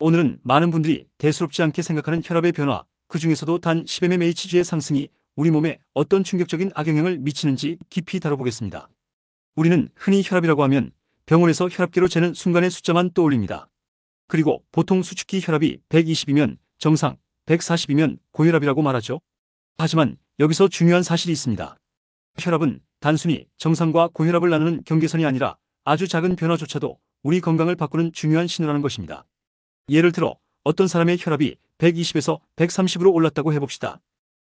오늘은 많은 분들이 대수롭지 않게 생각하는 혈압의 변화, 그 중에서도 단 10mmHg의 상승이 우리 몸에 어떤 충격적인 악영향을 미치는지 깊이 다뤄보겠습니다. 우리는 흔히 혈압이라고 하면 병원에서 혈압계로 재는 순간의 숫자만 떠올립니다. 그리고 보통 수축기 혈압이 120이면 정상, 140이면 고혈압이라고 말하죠. 하지만 여기서 중요한 사실이 있습니다. 혈압은 단순히 정상과 고혈압을 나누는 경계선이 아니라 아주 작은 변화조차도 우리 건강을 바꾸는 중요한 신호라는 것입니다. 예를 들어 어떤 사람의 혈압이 120에서 130으로 올랐다고 해봅시다.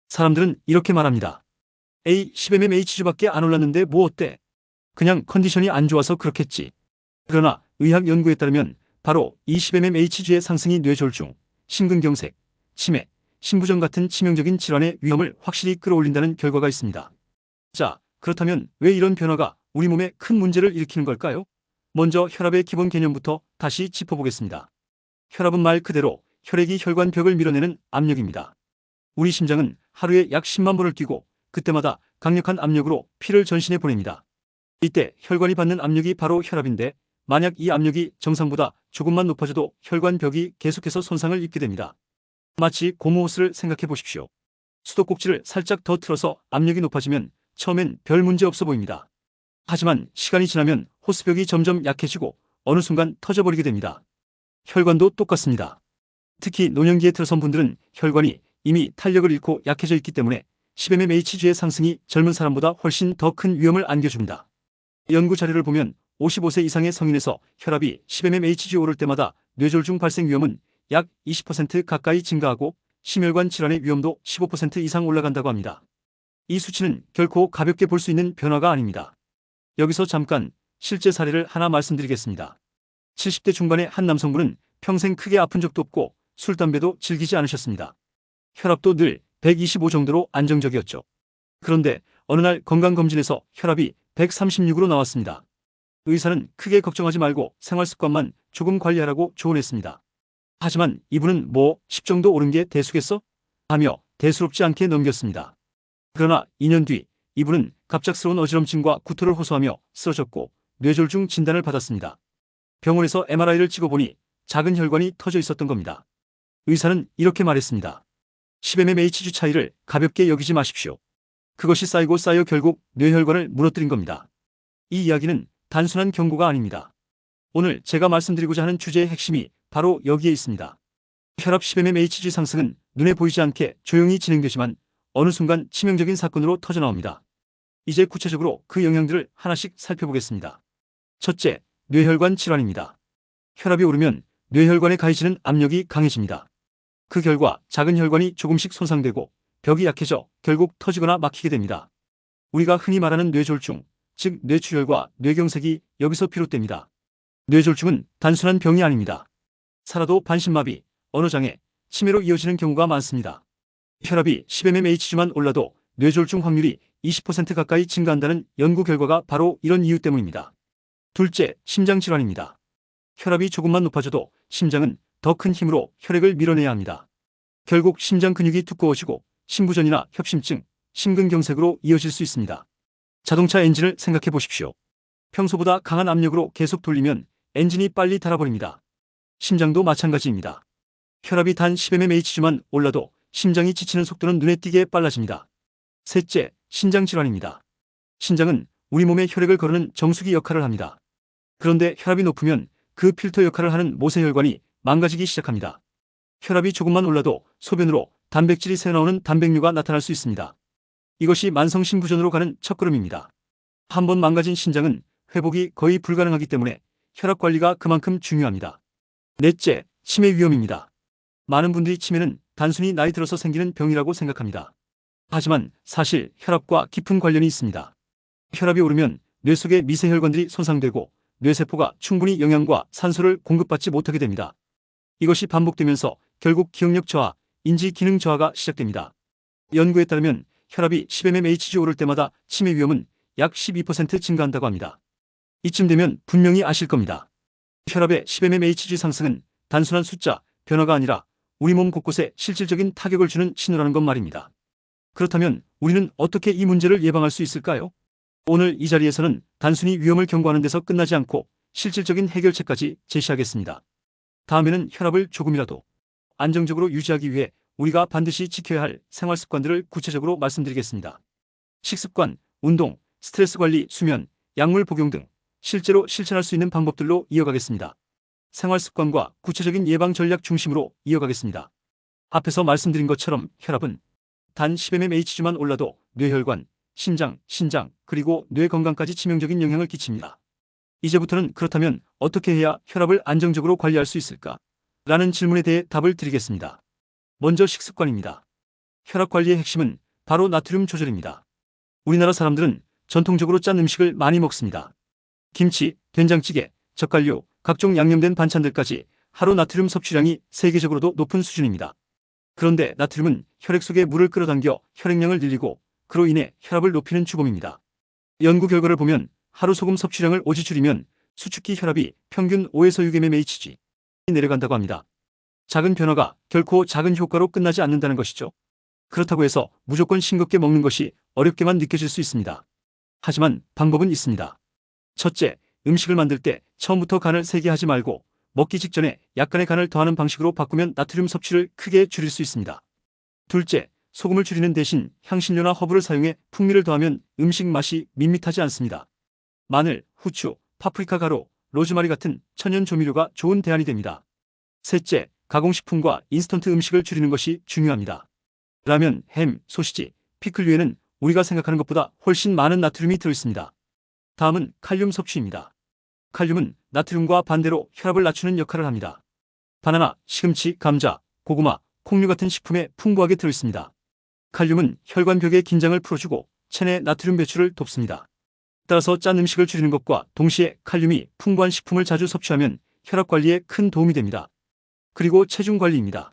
사람들은 이렇게 말합니다. 에이, 10mmHg밖에 안 올랐는데 뭐 어때? 그냥 컨디션이 안 좋아서 그렇겠지. 그러나 의학 연구에 따르면 바로 이 10mmHg의 상승이 뇌졸중, 심근경색, 치매, 심부전 같은 치명적인 질환의 위험을 확실히 끌어올린다는 결과가 있습니다. 자, 그렇다면 왜 이런 변화가 우리 몸에 큰 문제를 일으키는 걸까요? 먼저 혈압의 기본 개념부터 다시 짚어보겠습니다. 혈압은 말 그대로 혈액이 혈관벽을 밀어내는 압력입니다. 우리 심장은 하루에 약 10만 번을 뛰고 그때마다 강력한 압력으로 피를 전신에 보냅니다. 이때 혈관이 받는 압력이 바로 혈압인데 만약 이 압력이 정상보다 조금만 높아져도 혈관벽이 계속해서 손상을 입게 됩니다. 마치 고무호스를 생각해 보십시오. 수도꼭지를 살짝 더 틀어서 압력이 높아지면 처음엔 별 문제 없어 보입니다. 하지만 시간이 지나면 호스벽이 점점 약해지고 어느 순간 터져버리게 됩니다. 혈관도 똑같습니다. 특히 노년기에 들어선 분들은 혈관이 이미 탄력을 잃고 약해져 있기 때문에 10mmHg의 상승이 젊은 사람보다 훨씬 더 큰 위험을 안겨줍니다. 연구 자료를 보면 55세 이상의 성인에서 혈압이 10mmHg 오를 때마다 뇌졸중 발생 위험은 약 20% 가까이 증가하고 심혈관 질환의 위험도 15% 이상 올라간다고 합니다. 이 수치는 결코 가볍게 볼 수 있는 변화가 아닙니다. 여기서 잠깐 실제 사례를 하나 말씀드리겠습니다. 70대 중반의 한 남성분은 평생 크게 아픈 적도 없고 술, 담배도 즐기지 않으셨습니다. 혈압도 늘 125 정도로 안정적이었죠. 그런데 어느 날 건강검진에서 혈압이 136으로 나왔습니다. 의사는 크게 걱정하지 말고 생활습관만 조금 관리하라고 조언했습니다. 하지만 이분은 10 정도 오른 게 대수겠어? 하며 대수롭지 않게 넘겼습니다. 그러나 2년 뒤 이분은 갑작스러운 어지럼증과 구토를 호소하며 쓰러졌고 뇌졸중 진단을 받았습니다. 병원에서 MRI를 찍어보니 작은 혈관이 터져 있었던 겁니다. 의사는 이렇게 말했습니다. 10mmHg 차이를 가볍게 여기지 마십시오. 그것이 쌓이고 쌓여 결국 뇌혈관을 무너뜨린 겁니다. 이 이야기는 단순한 경고가 아닙니다. 오늘 제가 말씀드리고자 하는 주제의 핵심이 바로 여기에 있습니다. 혈압 10mmHg 상승은 눈에 보이지 않게 조용히 진행되지만 어느 순간 치명적인 사건으로 터져나옵니다. 이제 구체적으로 그 영향들을 하나씩 살펴보겠습니다. 첫째, 뇌혈관 질환입니다. 혈압이 오르면 뇌혈관에 가해지는 압력이 강해집니다. 그 결과 작은 혈관이 조금씩 손상되고 벽이 약해져 결국 터지거나 막히게 됩니다. 우리가 흔히 말하는 뇌졸중, 즉 뇌출혈과 뇌경색이 여기서 비롯됩니다. 뇌졸중은 단순한 병이 아닙니다. 살아도 반신마비, 언어장애, 치매로 이어지는 경우가 많습니다. 혈압이 10mmHg만 올라도 뇌졸중 확률이 20% 가까이 증가한다는 연구 결과가 바로 이런 이유 때문입니다. 둘째, 심장질환입니다. 혈압이 조금만 높아져도 심장은 더 큰 힘으로 혈액을 밀어내야 합니다. 결국 심장 근육이 두꺼워지고 심부전이나 협심증, 심근경색으로 이어질 수 있습니다. 자동차 엔진을 생각해 보십시오. 평소보다 강한 압력으로 계속 돌리면 엔진이 빨리 닳아버립니다. 심장도 마찬가지입니다. 혈압이 단 10mmHg만 올라도 심장이 지치는 속도는 눈에 띄게 빨라집니다. 셋째, 신장질환입니다. 신장은 우리 몸에 혈액을 거르는 정수기 역할을 합니다. 그런데 혈압이 높으면 그 필터 역할을 하는 모세혈관이 망가지기 시작합니다. 혈압이 조금만 올라도 소변으로 단백질이 새어나오는 단백뇨가 나타날 수 있습니다. 이것이 만성심부전으로 가는 첫걸음입니다. 한번 망가진 신장은 회복이 거의 불가능하기 때문에 혈압 관리가 그만큼 중요합니다. 넷째, 치매 위험입니다. 많은 분들이 치매는 단순히 나이 들어서 생기는 병이라고 생각합니다. 하지만 사실 혈압과 깊은 관련이 있습니다. 혈압이 오르면 뇌 속의 미세혈관들이 손상되고 뇌세포가 충분히 영양과 산소를 공급받지 못하게 됩니다. 이것이 반복되면서 결국 기억력 저하, 인지 기능 저하가 시작됩니다. 연구에 따르면 혈압이 10mmHg 오를 때마다 치매 위험은 약 12% 증가한다고 합니다. 이쯤 되면 분명히 아실 겁니다. 혈압의 10mmHg 상승은 단순한 숫자, 변화가 아니라 우리 몸 곳곳에 실질적인 타격을 주는 신호라는 것 말입니다. 그렇다면 우리는 어떻게 이 문제를 예방할 수 있을까요? 오늘 이 자리에서는 단순히 위험을 경고하는 데서 끝나지 않고 실질적인 해결책까지 제시하겠습니다. 다음에는 혈압을 조금이라도 안정적으로 유지하기 위해 우리가 반드시 지켜야 할 생활 습관들을 구체적으로 말씀드리겠습니다. 식습관, 운동, 스트레스 관리, 수면, 약물 복용 등 실제로 실천할 수 있는 방법들로 이어가겠습니다. 생활 습관과 구체적인 예방 전략 중심으로 이어가겠습니다. 앞에서 말씀드린 것처럼 혈압은 단 10mm만 올라도 뇌혈관, 심장, 신장, 그리고 뇌 건강까지 치명적인 영향을 끼칩니다. 이제부터는 그렇다면 어떻게 해야 혈압을 안정적으로 관리할 수 있을까? 라는 질문에 대해 답을 드리겠습니다. 먼저 식습관입니다. 혈압 관리의 핵심은 바로 나트륨 조절입니다. 우리나라 사람들은 전통적으로 짠 음식을 많이 먹습니다. 김치, 된장찌개, 젓갈류, 각종 양념된 반찬들까지 하루 나트륨 섭취량이 세계적으로도 높은 수준입니다. 그런데 나트륨은 혈액 속에 물을 끌어당겨 혈액량을 늘리고 그로 인해 혈압을 높이는 주범입니다. 연구 결과를 보면 하루 소금 섭취량을 5지 줄이면 수축기 혈압이 평균 5에서 6mmHg 내려간다고 합니다. 작은 변화가 결코 작은 효과로 끝나지 않는다는 것이죠. 그렇다고 해서 무조건 싱겁게 먹는 것이 어렵게만 느껴질 수 있습니다. 하지만 방법은 있습니다. 첫째, 음식을 만들 때 처음부터 간을 세게 하지 말고 먹기 직전에 약간의 간을 더하는 방식으로 바꾸면 나트륨 섭취를 크게 줄일 수 있습니다. 둘째, 소금을 줄이는 대신 향신료나 허브를 사용해 풍미를 더하면 음식 맛이 밋밋하지 않습니다. 마늘, 후추, 파프리카 가루, 로즈마리 같은 천연 조미료가 좋은 대안이 됩니다. 셋째, 가공식품과 인스턴트 음식을 줄이는 것이 중요합니다. 라면, 햄, 소시지, 피클 위에는 우리가 생각하는 것보다 훨씬 많은 나트륨이 들어있습니다. 다음은 칼륨 섭취입니다. 칼륨은 나트륨과 반대로 혈압을 낮추는 역할을 합니다. 바나나, 시금치, 감자, 고구마, 콩류 같은 식품에 풍부하게 들어있습니다. 칼륨은 혈관벽의 긴장을 풀어주고 체내 나트륨 배출을 돕습니다. 따라서 짠 음식을 줄이는 것과 동시에 칼륨이 풍부한 식품을 자주 섭취하면 혈압 관리에 큰 도움이 됩니다. 그리고 체중 관리입니다.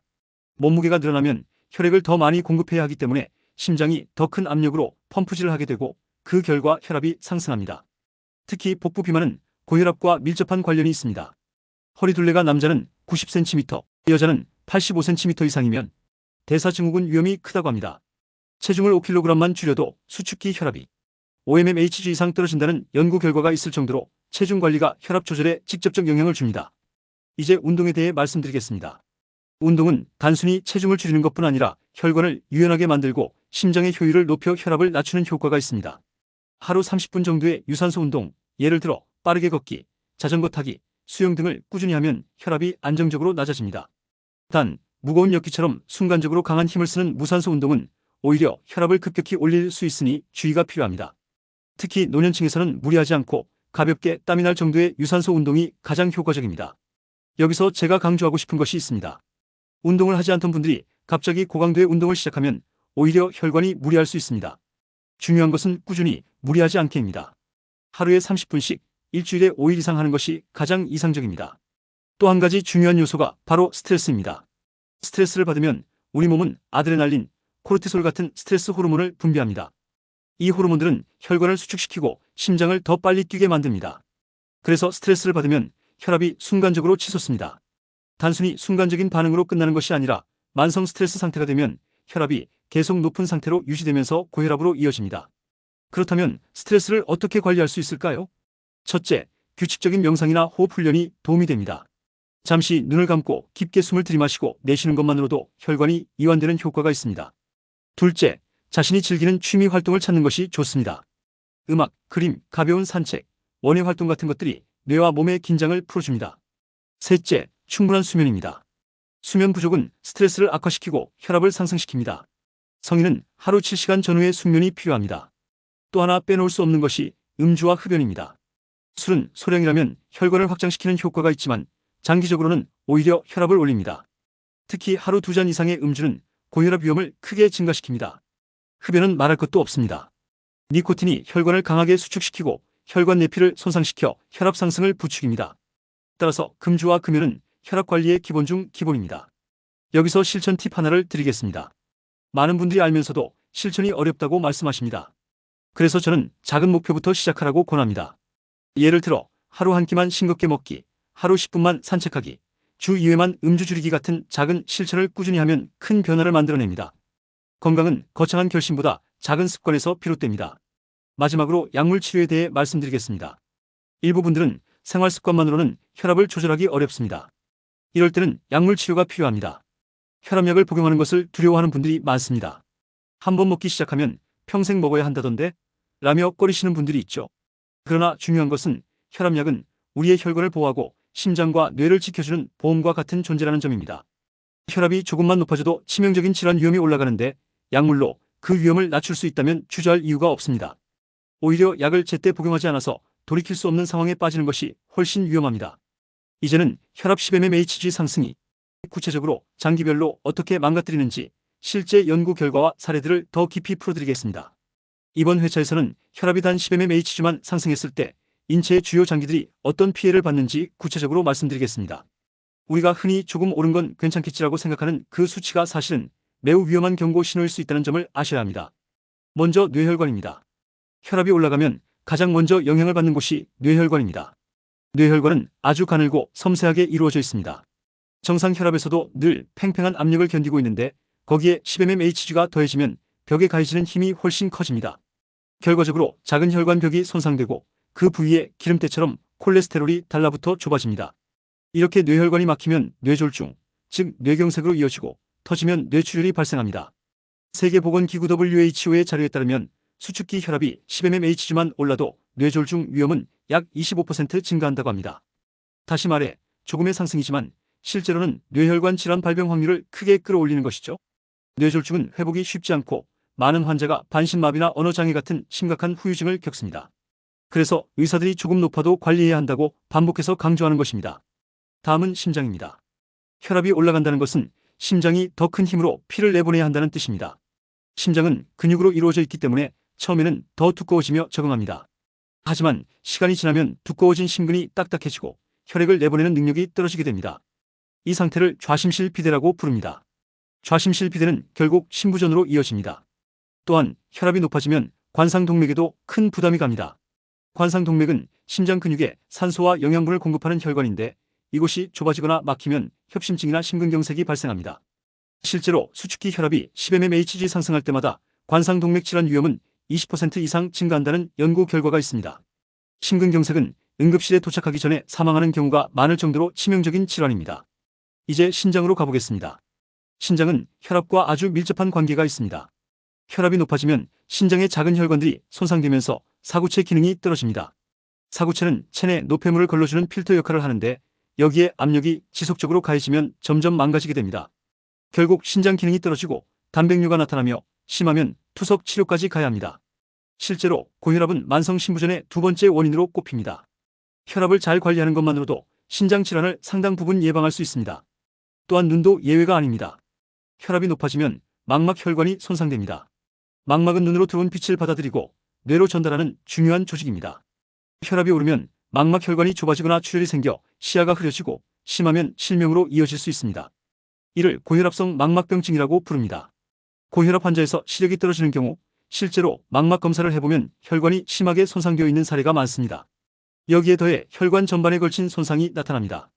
몸무게가 늘어나면 혈액을 더 많이 공급해야 하기 때문에 심장이 더 큰 압력으로 펌프질을 하게 되고 그 결과 혈압이 상승합니다. 특히 복부 비만은 고혈압과 밀접한 관련이 있습니다. 허리둘레가 남자는 90cm, 여자는 85cm 이상이면 대사증후군 위험이 크다고 합니다. 체중을 5kg만 줄여도 수축기 혈압이 5mmHg 이상 떨어진다는 연구 결과가 있을 정도로 체중 관리가 혈압 조절에 직접적 영향을 줍니다. 이제 운동에 대해 말씀드리겠습니다. 운동은 단순히 체중을 줄이는 것뿐 아니라 혈관을 유연하게 만들고 심장의 효율을 높여 혈압을 낮추는 효과가 있습니다. 하루 30분 정도의 유산소 운동, 예를 들어 빠르게 걷기, 자전거 타기, 수영 등을 꾸준히 하면 혈압이 안정적으로 낮아집니다. 단, 무거운 역기처럼 순간적으로 강한 힘을 쓰는 무산소 운동은 오히려 혈압을 급격히 올릴 수 있으니 주의가 필요합니다. 특히 노년층에서는 무리하지 않고 가볍게 땀이 날 정도의 유산소 운동이 가장 효과적입니다. 여기서 제가 강조하고 싶은 것이 있습니다. 운동을 하지 않던 분들이 갑자기 고강도의 운동을 시작하면 오히려 혈관이 무리할 수 있습니다. 중요한 것은 꾸준히 무리하지 않게입니다. 하루에 30분씩 일주일에 5일 이상 하는 것이 가장 이상적입니다. 또 한 가지 중요한 요소가 바로 스트레스입니다. 스트레스를 받으면 우리 몸은 아드레날린, 코르티솔 같은 스트레스 호르몬을 분비합니다. 이 호르몬들은 혈관을 수축시키고 심장을 더 빨리 뛰게 만듭니다. 그래서 스트레스를 받으면 혈압이 순간적으로 치솟습니다. 단순히 순간적인 반응으로 끝나는 것이 아니라 만성 스트레스 상태가 되면 혈압이 계속 높은 상태로 유지되면서 고혈압으로 이어집니다. 그렇다면 스트레스를 어떻게 관리할 수 있을까요? 첫째, 규칙적인 명상이나 호흡 훈련이 도움이 됩니다. 잠시 눈을 감고 깊게 숨을 들이마시고 내쉬는 것만으로도 혈관이 이완되는 효과가 있습니다. 둘째, 자신이 즐기는 취미 활동을 찾는 것이 좋습니다. 음악, 그림, 가벼운 산책, 원예 활동 같은 것들이 뇌와 몸의 긴장을 풀어줍니다. 셋째, 충분한 수면입니다. 수면 부족은 스트레스를 악화시키고 혈압을 상승시킵니다. 성인은 하루 7시간 전후의 숙면이 필요합니다. 또 하나 빼놓을 수 없는 것이 음주와 흡연입니다. 술은 소량이라면 혈관을 확장시키는 효과가 있지만 장기적으로는 오히려 혈압을 올립니다. 특히 하루 2잔 이상의 음주는 고혈압 위험을 크게 증가시킵니다. 흡연은 말할 것도 없습니다. 니코틴이 혈관을 강하게 수축시키고 혈관 내피를 손상시켜 혈압 상승을 부추깁니다. 따라서 금주와 금연은 혈압 관리의 기본 중 기본입니다. 여기서 실천 팁 하나를 드리겠습니다. 많은 분들이 알면서도 실천이 어렵다고 말씀하십니다. 그래서 저는 작은 목표부터 시작하라고 권합니다. 예를 들어 하루 한 끼만 싱겁게 먹기, 하루 10분만 산책하기, 주 2회만 음주 줄이기 같은 작은 실천을 꾸준히 하면 큰 변화를 만들어냅니다. 건강은 거창한 결심보다 작은 습관에서 비롯됩니다. 마지막으로 약물 치료에 대해 말씀드리겠습니다. 일부 분들은 생활 습관만으로는 혈압을 조절하기 어렵습니다. 이럴 때는 약물 치료가 필요합니다. 혈압약을 복용하는 것을 두려워하는 분들이 많습니다. 한번 먹기 시작하면 평생 먹어야 한다던데? 라며 꺼리시는 분들이 있죠. 그러나 중요한 것은 혈압약은 우리의 혈관을 보호하고 심장과 뇌를 지켜주는 보험과 같은 존재라는 점입니다. 혈압이 조금만 높아져도 치명적인 질환 위험이 올라가는데 약물로 그 위험을 낮출 수 있다면 주저할 이유가 없습니다. 오히려 약을 제때 복용하지 않아서 돌이킬 수 없는 상황에 빠지는 것이 훨씬 위험합니다. 이제는 혈압 10mmHg 상승이 구체적으로 장기별로 어떻게 망가뜨리는지 실제 연구 결과와 사례들을 더 깊이 풀어드리겠습니다. 이번 회차에서는 혈압이 단 10mmHg만 상승했을 때 인체의 주요 장기들이 어떤 피해를 받는지 구체적으로 말씀드리겠습니다. 우리가 흔히 조금 오른 건 괜찮겠지라고 생각하는 그 수치가 사실은 매우 위험한 경고 신호일 수 있다는 점을 아셔야 합니다. 먼저 뇌혈관입니다. 혈압이 올라가면 가장 먼저 영향을 받는 곳이 뇌혈관입니다. 뇌혈관은 아주 가늘고 섬세하게 이루어져 있습니다. 정상 혈압에서도 늘 팽팽한 압력을 견디고 있는데 거기에 10mmHg가 더해지면 벽에 가해지는 힘이 훨씬 커집니다. 결과적으로 작은 혈관벽이 손상되고 그 부위에 기름때처럼 콜레스테롤이 달라붙어 좁아집니다. 이렇게 뇌혈관이 막히면 뇌졸중, 즉 뇌경색으로 이어지고 터지면 뇌출혈이 발생합니다. 세계보건기구 WHO의 자료에 따르면 수축기 혈압이 10mmHg만 올라도 뇌졸중 위험은 약 25% 증가한다고 합니다. 다시 말해 조금의 상승이지만 실제로는 뇌혈관 질환 발병 확률을 크게 끌어올리는 것이죠. 뇌졸중은 회복이 쉽지 않고 많은 환자가 반신마비나 언어장애 같은 심각한 후유증을 겪습니다. 그래서 의사들이 조금 높아도 관리해야 한다고 반복해서 강조하는 것입니다. 다음은 심장입니다. 혈압이 올라간다는 것은 심장이 더 큰 힘으로 피를 내보내야 한다는 뜻입니다. 심장은 근육으로 이루어져 있기 때문에 처음에는 더 두꺼워지며 적응합니다. 하지만 시간이 지나면 두꺼워진 심근이 딱딱해지고 혈액을 내보내는 능력이 떨어지게 됩니다. 이 상태를 좌심실비대라고 부릅니다. 좌심실비대는 결국 심부전으로 이어집니다. 또한 혈압이 높아지면 관상동맥에도 큰 부담이 갑니다. 관상동맥은 심장 근육에 산소와 영양분을 공급하는 혈관인데 이곳이 좁아지거나 막히면 협심증이나 심근경색이 발생합니다. 실제로 수축기 혈압이 10mmHg 상승할 때마다 관상동맥 질환 위험은 20% 이상 증가한다는 연구 결과가 있습니다. 심근경색은 응급실에 도착하기 전에 사망하는 경우가 많을 정도로 치명적인 질환입니다. 이제 신장으로 가보겠습니다. 신장은 혈압과 아주 밀접한 관계가 있습니다. 혈압이 높아지면 신장의 작은 혈관들이 손상되면서 사구체 기능이 떨어집니다. 사구체는 체내 노폐물을 걸러주는 필터 역할을 하는데 여기에 압력이 지속적으로 가해지면 점점 망가지게 됩니다. 결국 신장 기능이 떨어지고 단백뇨가 나타나며 심하면 투석 치료까지 가야 합니다. 실제로 고혈압은 만성 신부전의 두 번째 원인으로 꼽힙니다. 혈압을 잘 관리하는 것만으로도 신장 질환을 상당 부분 예방할 수 있습니다. 또한 눈도 예외가 아닙니다. 혈압이 높아지면 망막 혈관이 손상됩니다. 망막은 눈으로 들어온 빛을 받아들이고 뇌로 전달하는 중요한 조직입니다. 혈압이 오르면 망막 혈관이 좁아지거나 출혈이 생겨 시야가 흐려지고 심하면 실명으로 이어질 수 있습니다. 이를 고혈압성 망막병증이라고 부릅니다. 고혈압 환자에서 시력이 떨어지는 경우 실제로 망막 검사를 해보면 혈관이 심하게 손상되어 있는 사례가 많습니다. 여기에 더해 혈관 전반에 걸친 손상이 나타납니다.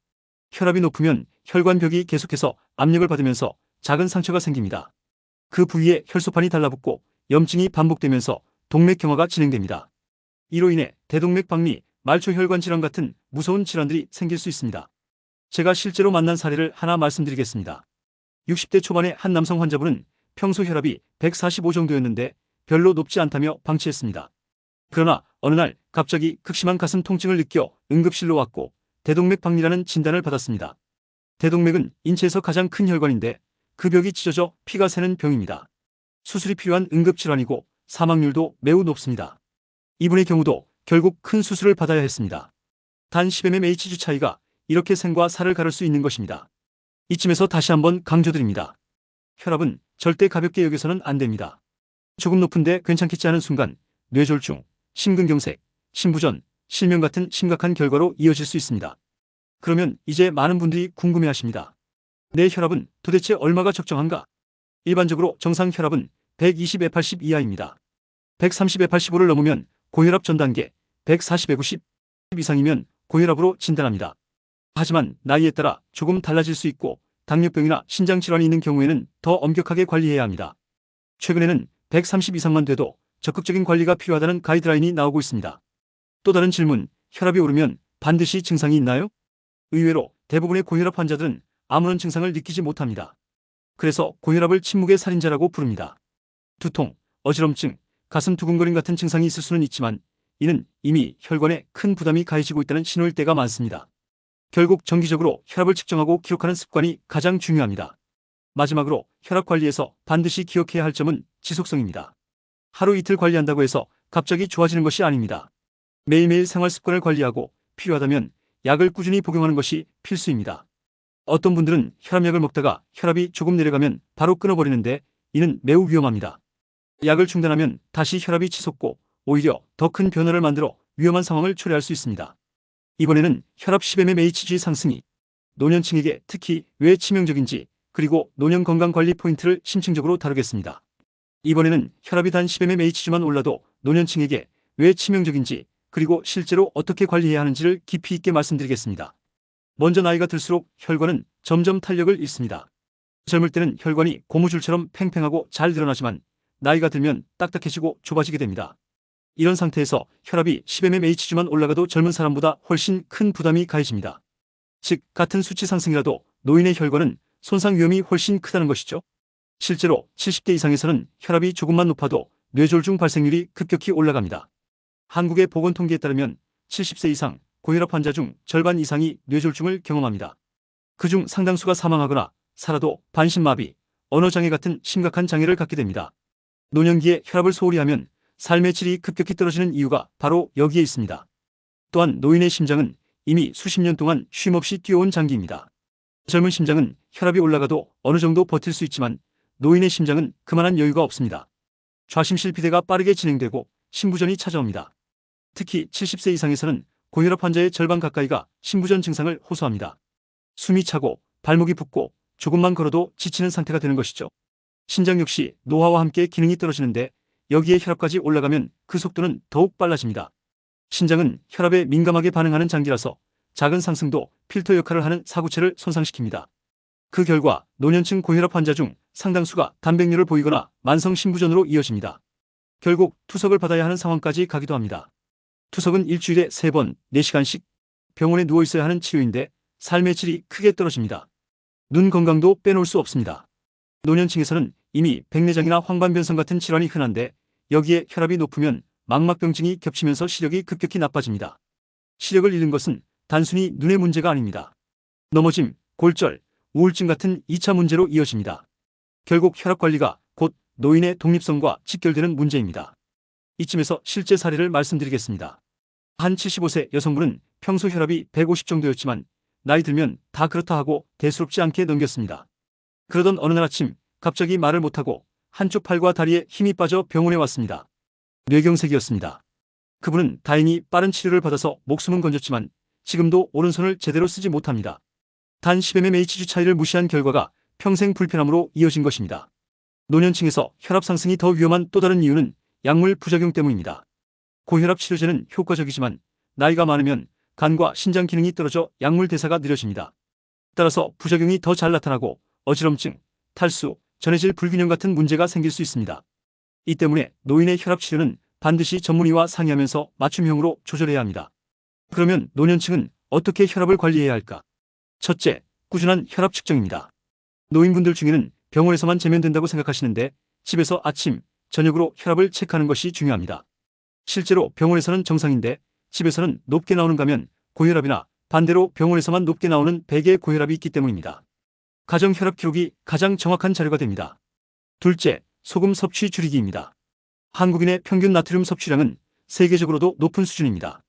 혈압이 높으면 혈관벽이 계속해서 압력을 받으면서 작은 상처가 생깁니다. 그 부위에 혈소판이 달라붙고 염증이 반복되면서 동맥경화가 진행됩니다. 이로 인해 대동맥 박리, 말초혈관 질환 같은 무서운 질환들이 생길 수 있습니다. 제가 실제로 만난 사례를 하나 말씀드리겠습니다. 60대 초반의 한 남성 환자분은 평소 혈압이 145 정도였는데 별로 높지 않다며 방치했습니다. 그러나 어느 날 갑자기 극심한 가슴 통증을 느껴 응급실로 왔고 대동맥 박리라는 진단을 받았습니다. 대동맥은 인체에서 가장 큰 혈관인데 그 벽이 찢어져 피가 새는 병입니다. 수술이 필요한 응급질환이고 사망률도 매우 높습니다. 이분의 경우도 결국 큰 수술을 받아야 했습니다. 단 10mmHg 차이가 이렇게 생과 사를 가를 수 있는 것입니다. 이쯤에서 다시 한번 강조드립니다. 혈압은 절대 가볍게 여겨서는 안 됩니다. 조금 높은데 괜찮겠지 하는 순간 뇌졸중, 심근경색, 심부전, 실명 같은 심각한 결과로 이어질 수 있습니다. 그러면 이제 많은 분들이 궁금해하십니다. 내 혈압은 도대체 얼마가 적정한가? 일반적으로 정상 혈압은 120/80 이하입니다. 130/85를 넘으면 고혈압 전 단계, 140/90 이상이면 고혈압으로 진단합니다. 하지만 나이에 따라 조금 달라질 수 있고 당뇨병이나 신장질환이 있는 경우에는 더 엄격하게 관리해야 합니다. 최근에는 130 이상만 돼도 적극적인 관리가 필요하다는 가이드라인이 나오고 있습니다. 또 다른 질문, 혈압이 오르면 반드시 증상이 있나요? 의외로 대부분의 고혈압 환자들은 아무런 증상을 느끼지 못합니다. 그래서 고혈압을 침묵의 살인자라고 부릅니다. 두통, 어지럼증, 가슴 두근거림 같은 증상이 있을 수는 있지만 이는 이미 혈관에 큰 부담이 가해지고 있다는 신호일 때가 많습니다. 결국 정기적으로 혈압을 측정하고 기록하는 습관이 가장 중요합니다. 마지막으로 혈압 관리에서 반드시 기억해야 할 점은 지속성입니다. 하루 이틀 관리한다고 해서 갑자기 좋아지는 것이 아닙니다. 매일매일 생활 습관을 관리하고 필요하다면 약을 꾸준히 복용하는 것이 필수입니다. 어떤 분들은 혈압약을 먹다가 혈압이 조금 내려가면 바로 끊어버리는데 이는 매우 위험합니다. 약을 중단하면 다시 혈압이 치솟고 오히려 더 큰 변화를 만들어 위험한 상황을 초래할 수 있습니다. 이번에는 혈압 10mmHg 상승이 노년층에게 특히 왜 치명적인지 그리고 노년 건강관리 포인트를 심층적으로 다루겠습니다. 이번에는 혈압이 단 10mmHg만 올라도 노년층에게 왜 치명적인지 그리고 실제로 어떻게 관리해야 하는지를 깊이 있게 말씀드리겠습니다. 먼저 나이가 들수록 혈관은 점점 탄력을 잃습니다. 젊을 때는 혈관이 고무줄처럼 팽팽하고 잘 늘어나지만 나이가 들면 딱딱해지고 좁아지게 됩니다. 이런 상태에서 혈압이 10mmHg만 올라가도 젊은 사람보다 훨씬 큰 부담이 가해집니다. 즉 같은 수치 상승이라도 노인의 혈관은 손상 위험이 훨씬 크다는 것이죠. 실제로 70대 이상에서는 혈압이 조금만 높아도 뇌졸중 발생률이 급격히 올라갑니다. 한국의 보건통계에 따르면 70세 이상 고혈압 환자 중 절반 이상이 뇌졸중을 경험합니다. 그중 상당수가 사망하거나 살아도 반신마비, 언어장애 같은 심각한 장애를 갖게 됩니다. 노년기에 혈압을 소홀히 하면 삶의 질이 급격히 떨어지는 이유가 바로 여기에 있습니다. 또한 노인의 심장은 이미 수십 년 동안 쉼없이 뛰어온 장기입니다. 젊은 심장은 혈압이 올라가도 어느 정도 버틸 수 있지만 노인의 심장은 그만한 여유가 없습니다. 좌심실 비대가 빠르게 진행되고 심부전이 찾아옵니다. 특히 70세 이상에서는 고혈압 환자의 절반 가까이가 심부전 증상을 호소합니다. 숨이 차고 발목이 붓고 조금만 걸어도 지치는 상태가 되는 것이죠. 신장 역시 노화와 함께 기능이 떨어지는데 여기에 혈압까지 올라가면 그 속도는 더욱 빨라집니다. 신장은 혈압에 민감하게 반응하는 장기라서 작은 상승도 필터 역할을 하는 사구체를 손상시킵니다. 그 결과 노년층 고혈압 환자 중 상당수가 단백뇨를 보이거나 만성 심부전으로 이어집니다. 결국 투석을 받아야 하는 상황까지 가기도 합니다. 투석은 일주일에 3번, 4시간씩 병원에 누워 있어야 하는 치료인데 삶의 질이 크게 떨어집니다. 눈 건강도 빼놓을 수 없습니다. 노년층에서는 이미 백내장이나 황반변성 같은 질환이 흔한데 여기에 혈압이 높으면 망막병증이 겹치면서 시력이 급격히 나빠집니다. 시력을 잃는 것은 단순히 눈의 문제가 아닙니다. 넘어짐, 골절, 우울증 같은 2차 문제로 이어집니다. 결국 혈압 관리가 곧 노인의 독립성과 직결되는 문제입니다. 이쯤에서 실제 사례를 말씀드리겠습니다. 한 75세 여성분은 평소 혈압이 150 정도였지만 나이 들면 다 그렇다 하고 대수롭지 않게 넘겼습니다. 그러던 어느 날 아침 갑자기 말을 못하고 한쪽 팔과 다리에 힘이 빠져 병원에 왔습니다. 뇌경색이었습니다. 그분은 다행히 빠른 치료를 받아서 목숨은 건졌지만 지금도 오른손을 제대로 쓰지 못합니다. 단 10mmHg 차이를 무시한 결과가 평생 불편함으로 이어진 것입니다. 노년층에서 혈압 상승이 더 위험한 또 다른 이유는 약물 부작용 때문입니다. 고혈압 치료제는 효과적이지만 나이가 많으면 간과 신장 기능이 떨어져 약물 대사가 느려집니다. 따라서 부작용이 더 잘 나타나고 어지럼증, 탈수, 전해질 불균형 같은 문제가 생길 수 있습니다. 이 때문에 노인의 혈압 치료는 반드시 전문의와 상의하면서 맞춤형으로 조절해야 합니다. 그러면 노년층은 어떻게 혈압을 관리해야 할까? 첫째, 꾸준한 혈압 측정입니다. 노인분들 중에는 병원에서만 재면 된다고 생각하시는데 집에서 아침, 저녁으로 혈압을 체크하는 것이 중요합니다. 실제로 병원에서는 정상인데 집에서는 높게 나오는가 하면 고혈압이나 반대로 병원에서만 높게 나오는 백의 고혈압이 있기 때문입니다. 가정 혈압 기록이 가장 정확한 자료가 됩니다. 둘째, 소금 섭취 줄이기입니다. 한국인의 평균 나트륨 섭취량은 세계적으로도 높은 수준입니다.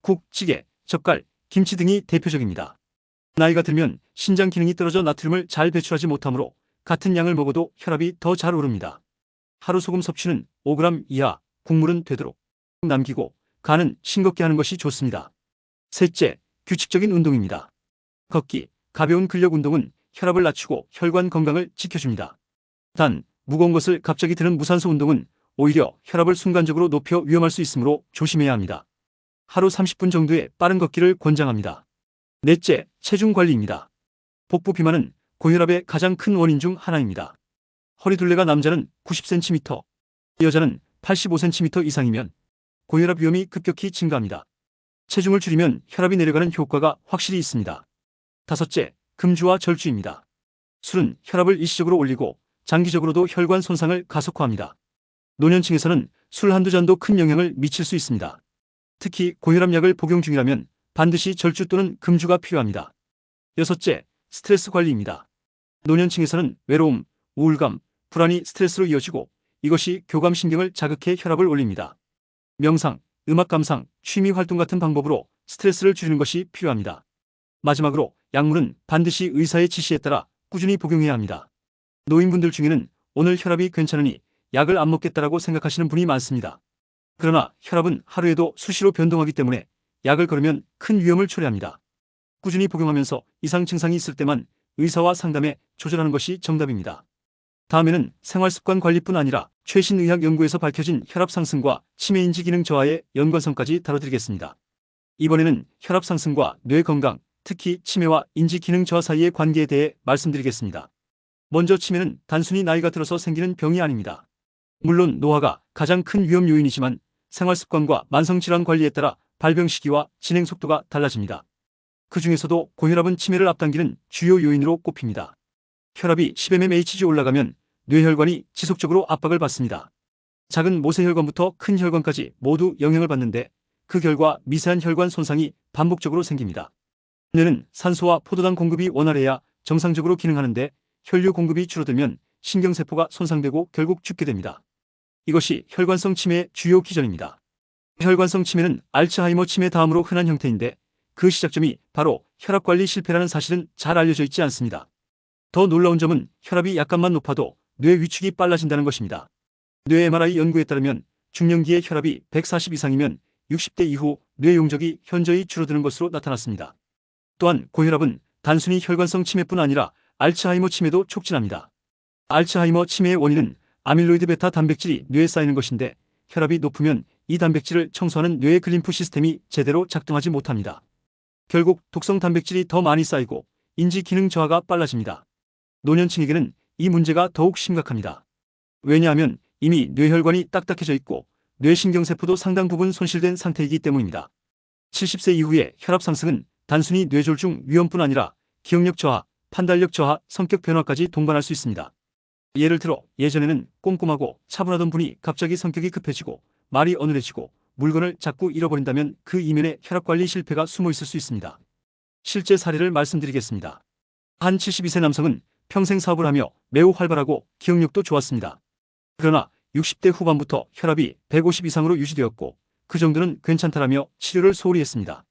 국, 찌개, 젓갈, 김치 등이 대표적입니다. 나이가 들면 신장 기능이 떨어져 나트륨을 잘 배출하지 못하므로 같은 양을 먹어도 혈압이 더 잘 오릅니다. 하루 소금 섭취는 5g 이하, 국물은 되도록 남기고 간은 싱겁게 하는 것이 좋습니다. 셋째, 규칙적인 운동입니다. 걷기, 가벼운 근력 운동은 혈압을 낮추고 혈관 건강을 지켜줍니다. 단, 무거운 것을 갑자기 드는 무산소 운동은 오히려 혈압을 순간적으로 높여 위험할 수 있으므로 조심해야 합니다. 하루 30분 정도의 빠른 걷기를 권장합니다. 넷째, 체중 관리입니다. 복부 비만은 고혈압의 가장 큰 원인 중 하나입니다. 허리 둘레가 남자는 90cm, 여자는 85cm 이상이면 고혈압 위험이 급격히 증가합니다. 체중을 줄이면 혈압이 내려가는 효과가 확실히 있습니다. 다섯째, 금주와 절주입니다. 술은 혈압을 일시적으로 올리고 장기적으로도 혈관 손상을 가속화합니다. 노년층에서는 술 한두 잔도 큰 영향을 미칠 수 있습니다. 특히 고혈압약을 복용 중이라면 반드시 절주 또는 금주가 필요합니다. 여섯째, 스트레스 관리입니다. 노년층에서는 외로움, 우울감, 불안이 스트레스로 이어지고 이것이 교감신경을 자극해 혈압을 올립니다. 명상, 음악 감상, 취미 활동 같은 방법으로 스트레스를 줄이는 것이 필요합니다. 마지막으로 약물은 반드시 의사의 지시에 따라 꾸준히 복용해야 합니다. 노인분들 중에는 오늘 혈압이 괜찮으니 약을 안 먹겠다라고 생각하시는 분이 많습니다. 그러나 혈압은 하루에도 수시로 변동하기 때문에 약을 걸으면 큰 위험을 초래합니다. 꾸준히 복용하면서 이상 증상이 있을 때만 의사와 상담해 조절하는 것이 정답입니다. 다음에는 생활습관 관리뿐 아니라 최신 의학 연구에서 밝혀진 혈압 상승과 치매 인지 기능 저하의 연관성까지 다뤄드리겠습니다. 이번에는 혈압 상승과 뇌 건강, 특히 치매와 인지 기능 저하 사이의 관계에 대해 말씀드리겠습니다. 먼저 치매는 단순히 나이가 들어서 생기는 병이 아닙니다. 물론 노화가 가장 큰 위험 요인이지만 생활습관과 만성질환 관리에 따라 발병 시기와 진행 속도가 달라집니다. 그 중에서도 고혈압은 치매를 앞당기는 주요 요인으로 꼽힙니다. 혈압이 10mmHg 올라가면 뇌혈관이 지속적으로 압박을 받습니다. 작은 모세혈관부터 큰 혈관까지 모두 영향을 받는데 그 결과 미세한 혈관 손상이 반복적으로 생깁니다. 뇌는 산소와 포도당 공급이 원활해야 정상적으로 기능하는데 혈류 공급이 줄어들면 신경세포가 손상되고 결국 죽게 됩니다. 이것이 혈관성 치매의 주요 기전입니다. 혈관성 치매는 알츠하이머 치매 다음으로 흔한 형태인데 그 시작점이 바로 혈압관리 실패라는 사실은 잘 알려져 있지 않습니다. 더 놀라운 점은 혈압이 약간만 높아도 뇌 위축이 빨라진다는 것입니다. 뇌 MRI 연구에 따르면 중년기의 혈압이 140 이상이면 60대 이후 뇌 용적이 현저히 줄어드는 것으로 나타났습니다. 또한 고혈압은 단순히 혈관성 치매뿐 아니라 알츠하이머 치매도 촉진합니다. 알츠하이머 치매의 원인은 아밀로이드 베타 단백질이 뇌에 쌓이는 것인데 혈압이 높으면 이 단백질을 청소하는 뇌의 글림프 시스템이 제대로 작동하지 못합니다. 결국 독성 단백질이 더 많이 쌓이고 인지 기능 저하가 빨라집니다. 노년층에게는 이 문제가 더욱 심각합니다. 왜냐하면 이미 뇌혈관이 딱딱해져 있고 뇌신경세포도 상당 부분 손실된 상태이기 때문입니다. 70세 이후의 혈압 상승은 단순히 뇌졸중 위험뿐 아니라 기억력 저하, 판단력 저하, 성격 변화까지 동반할 수 있습니다. 예를 들어 예전에는 꼼꼼하고 차분하던 분이 갑자기 성격이 급해지고 말이 어눌해지고 물건을 자꾸 잃어버린다면 그 이면에 혈압관리 실패가 숨어 있을 수 있습니다. 실제 사례를 말씀드리겠습니다. 한 72세 남성은 평생 사업을 하며 매우 활발하고 기억력도 좋았습니다. 그러나 60대 후반부터 혈압이 150 이상으로 유지되었고 그 정도는 괜찮다라며 치료를 소홀히 했습니다.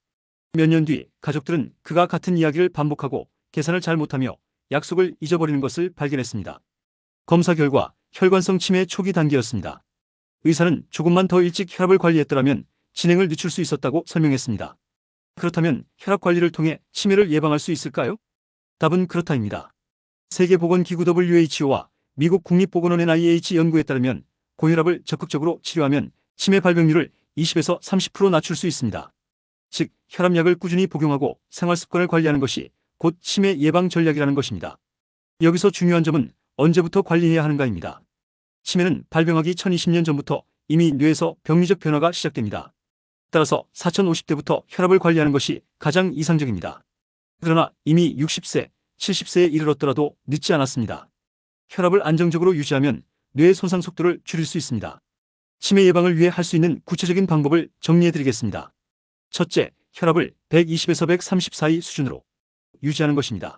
몇 년 뒤 가족들은 그가 같은 이야기를 반복하고 계산을 잘 못하며 약속을 잊어버리는 것을 발견했습니다. 검사 결과 혈관성 치매 초기 단계였습니다. 의사는 조금만 더 일찍 혈압을 관리했더라면 진행을 늦출 수 있었다고 설명했습니다. 그렇다면 혈압 관리를 통해 치매를 예방할 수 있을까요? 답은 그렇다입니다. 세계보건기구 WHO와 미국 국립보건원 NIH 연구에 따르면 고혈압을 적극적으로 치료하면 치매 발병률을 20에서 30% 낮출 수 있습니다. 즉, 혈압약을 꾸준히 복용하고 생활습관을 관리하는 것이 곧 치매 예방 전략이라는 것입니다. 여기서 중요한 점은 언제부터 관리해야 하는가입니다. 치매는 발병하기 1020년 전부터 이미 뇌에서 병리적 변화가 시작됩니다. 따라서 4050대부터 혈압을 관리하는 것이 가장 이상적입니다. 그러나 이미 60세, 70세에 이르렀더라도 늦지 않았습니다. 혈압을 안정적으로 유지하면 뇌의 손상 속도를 줄일 수 있습니다. 치매 예방을 위해 할 수 있는 구체적인 방법을 정리해드리겠습니다. 첫째, 혈압을 120에서 130 사이 수준으로 유지하는 것입니다.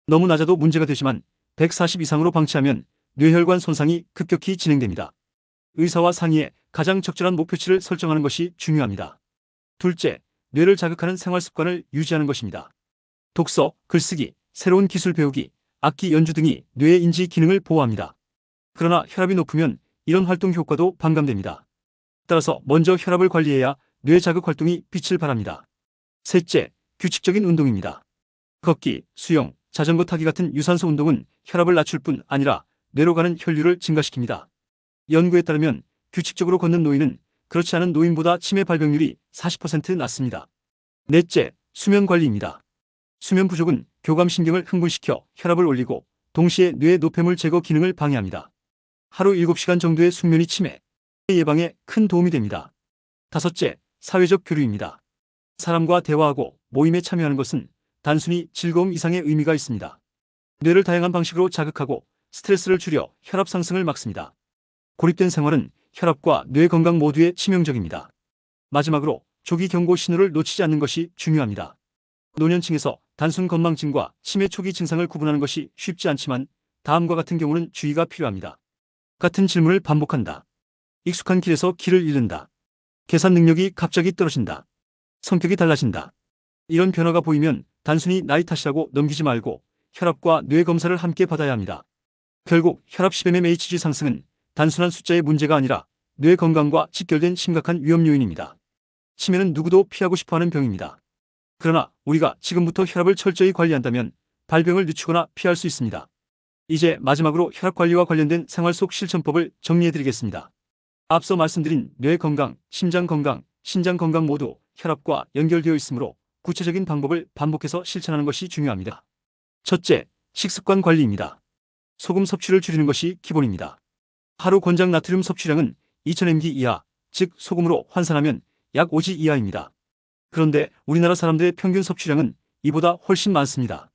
너무 낮아도 문제가 되지만 140 이상으로 방치하면 뇌혈관 손상이 급격히 진행됩니다. 의사와 상의해 가장 적절한 목표치를 설정하는 것이 중요합니다. 둘째, 뇌를 자극하는 생활습관을 유지하는 것입니다. 독서, 글쓰기, 새로운 기술 배우기, 악기 연주 등이 뇌의 인지 기능을 보호합니다. 그러나 혈압이 높으면 이런 활동 효과도 반감됩니다. 따라서 먼저 혈압을 관리해야 뇌 자극 활동이 빛을 발합니다. 셋째, 규칙적인 운동입니다. 걷기, 수영, 자전거 타기 같은 유산소 운동은 혈압을 낮출 뿐 아니라 뇌로 가는 혈류를 증가시킵니다. 연구에 따르면 규칙적으로 걷는 노인은 그렇지 않은 노인보다 치매 발병률이 40% 낮습니다. 넷째, 수면 관리입니다. 수면 부족은 교감신경을 흥분시켜 혈압을 올리고 동시에 뇌의 노폐물 제거 기능을 방해합니다. 하루 7시간 정도의 숙면이 치매 예방에 큰 도움이 됩니다. 다섯째, 사회적 교류입니다. 사람과 대화하고 모임에 참여하는 것은 단순히 즐거움 이상의 의미가 있습니다. 뇌를 다양한 방식으로 자극하고 스트레스를 줄여 혈압 상승을 막습니다. 고립된 생활은 혈압과 뇌 건강 모두에 치명적입니다. 마지막으로 조기 경고 신호를 놓치지 않는 것이 중요합니다. 노년층에서 단순 건망증과 치매 초기 증상을 구분하는 것이 쉽지 않지만 다음과 같은 경우는 주의가 필요합니다. 같은 질문을 반복한다. 익숙한 길에서 길을 잃는다. 계산 능력이 갑자기 떨어진다. 성격이 달라진다. 이런 변화가 보이면 단순히 나이 탓이라고 넘기지 말고 혈압과 뇌 검사를 함께 받아야 합니다. 결국 혈압 10mmHg 상승은 단순한 숫자의 문제가 아니라 뇌 건강과 직결된 심각한 위험 요인입니다. 치매는 누구도 피하고 싶어하는 병입니다. 그러나 우리가 지금부터 혈압을 철저히 관리한다면 발병을 늦추거나 피할 수 있습니다. 이제 마지막으로 혈압 관리와 관련된 생활 속 실천법을 정리해드리겠습니다. 앞서 말씀드린 뇌 건강, 심장 건강, 신장 건강 모두 혈압과 연결되어 있으므로 구체적인 방법을 반복해서 실천하는 것이 중요합니다. 첫째, 식습관 관리입니다. 소금 섭취를 줄이는 것이 기본입니다. 하루 권장 나트륨 섭취량은 2000mg 이하, 즉 소금으로 환산하면 약 5g 이하입니다. 그런데 우리나라 사람들의 평균 섭취량은 이보다 훨씬 많습니다.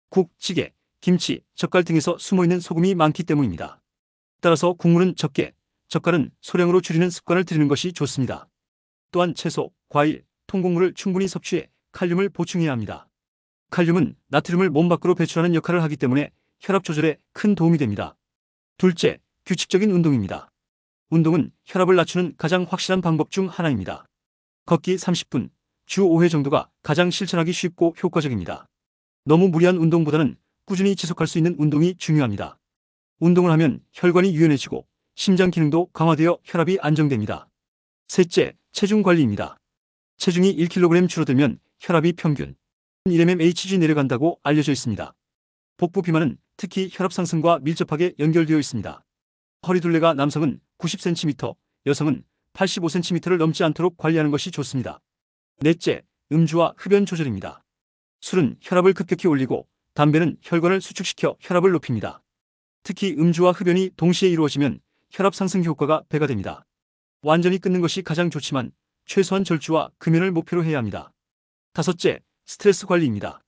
국, 찌개, 김치, 젓갈 등에서 숨어있는 소금이 많기 때문입니다. 따라서 국물은 적게, 젓갈은 소량으로 줄이는 습관을 들이는 것이 좋습니다. 또한 채소, 과일, 통곡물을 충분히 섭취해 칼륨을 보충해야 합니다. 칼륨은 나트륨을 몸 밖으로 배출하는 역할을 하기 때문에 혈압 조절에 큰 도움이 됩니다. 둘째, 규칙적인 운동입니다. 운동은 혈압을 낮추는 가장 확실한 방법 중 하나입니다. 걷기 30분, 주 5회 정도가 가장 실천하기 쉽고 효과적입니다. 너무 무리한 운동보다는 꾸준히 지속할 수 있는 운동이 중요합니다. 운동을 하면 혈관이 유연해지고 심장 기능도 강화되어 혈압이 안정됩니다. 셋째, 체중 관리입니다. 체중이 1kg 줄어들면 혈압이 평균 1mmHg 내려간다고 알려져 있습니다. 복부 비만은 특히 혈압 상승과 밀접하게 연결되어 있습니다. 허리둘레가 남성은 90cm, 여성은 85cm를 넘지 않도록 관리하는 것이 좋습니다. 넷째, 음주와 흡연 조절입니다. 술은 혈압을 급격히 올리고 담배는 혈관을 수축시켜 혈압을 높입니다. 특히 음주와 흡연이 동시에 이루어지면 혈압 상승 효과가 배가 됩니다. 완전히 끊는 것이 가장 좋지만 최소한 절주와 금연을 목표로 해야 합니다. 다섯째, 스트레스 관리입니다.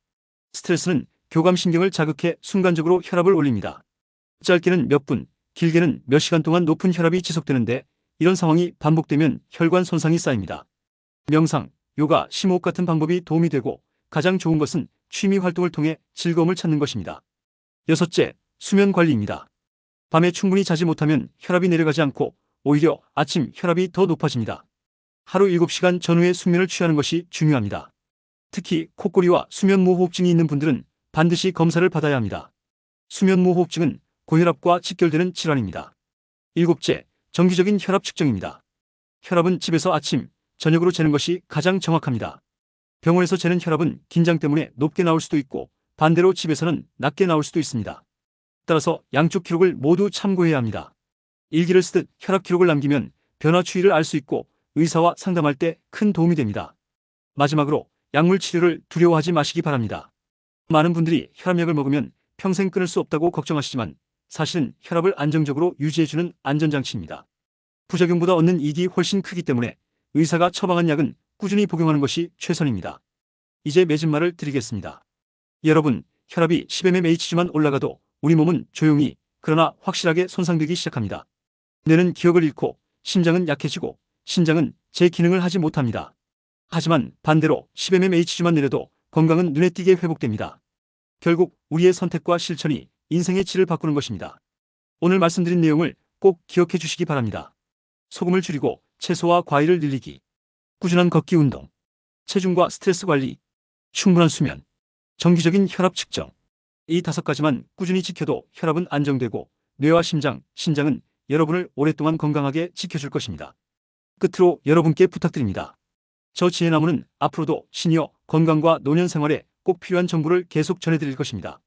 스트레스는 교감신경을 자극해 순간적으로 혈압을 올립니다. 짧게는 몇 분, 길게는 몇 시간 동안 높은 혈압이 지속되는데 이런 상황이 반복되면 혈관 손상이 쌓입니다. 명상, 요가, 심호흡 같은 방법이 도움이 되고 가장 좋은 것은 취미 활동을 통해 즐거움을 찾는 것입니다. 여섯째, 수면 관리입니다. 밤에 충분히 자지 못하면 혈압이 내려가지 않고 오히려 아침 혈압이 더 높아집니다. 하루 7시간 전후에 숙면을 취하는 것이 중요합니다. 특히 코골이와 수면무호흡증이 있는 분들은 반드시 검사를 받아야 합니다. 수면무호흡증은 고혈압과 직결되는 질환입니다. 일곱째, 정기적인 혈압 측정입니다. 혈압은 집에서 아침, 저녁으로 재는 것이 가장 정확합니다. 병원에서 재는 혈압은 긴장 때문에 높게 나올 수도 있고 반대로 집에서는 낮게 나올 수도 있습니다. 따라서 양쪽 기록을 모두 참고해야 합니다. 일기를 쓰듯 혈압 기록을 남기면 변화 추이를 알 수 있고 의사와 상담할 때 큰 도움이 됩니다. 마지막으로 약물 치료를 두려워하지 마시기 바랍니다. 많은 분들이 혈압약을 먹으면 평생 끊을 수 없다고 걱정하시지만 사실은 혈압을 안정적으로 유지해주는 안전장치입니다. 부작용보다 얻는 이익이 훨씬 크기 때문에 의사가 처방한 약은 꾸준히 복용하는 것이 최선입니다. 이제 맺은 말을 드리겠습니다. 여러분, 혈압이 10mmHg만 올라가도 우리 몸은 조용히 그러나 확실하게 손상되기 시작합니다. 뇌는 기억을 잃고 심장은 약해지고 신장은 제 기능을 하지 못합니다. 하지만 반대로 10mmHg만 내려도 건강은 눈에 띄게 회복됩니다. 결국 우리의 선택과 실천이 인생의 질을 바꾸는 것입니다. 오늘 말씀드린 내용을 꼭 기억해 주시기 바랍니다. 소금을 줄이고 채소와 과일을 늘리기, 꾸준한 걷기 운동, 체중과 스트레스 관리, 충분한 수면, 정기적인 혈압 측정. 이 5가지만 꾸준히 지켜도 혈압은 안정되고 뇌와 심장, 신장은 여러분을 오랫동안 건강하게 지켜줄 것입니다. 끝으로 여러분께 부탁드립니다. 저 지혜나무는 앞으로도 시니어 건강과 노년 생활에 꼭 필요한 정보를 계속 전해드릴 것입니다.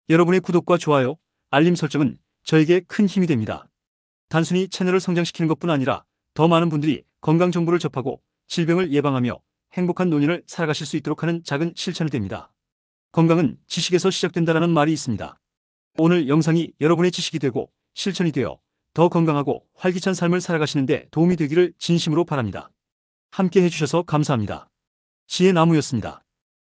여러분의 구독과 좋아요, 알림 설정은 저에게 큰 힘이 됩니다. 단순히 채널을 성장시키는 것뿐 아니라 더 많은 분들이 건강 정보를 접하고 질병을 예방하며 행복한 노년을 살아가실 수 있도록 하는 작은 실천이 됩니다. 건강은 지식에서 시작된다라는 말이 있습니다. 오늘 영상이 여러분의 지식이 되고 실천이 되어 더 건강하고 활기찬 삶을 살아가시는 데 도움이 되기를 진심으로 바랍니다. 함께 해주셔서 감사합니다. 지혜나무였습니다.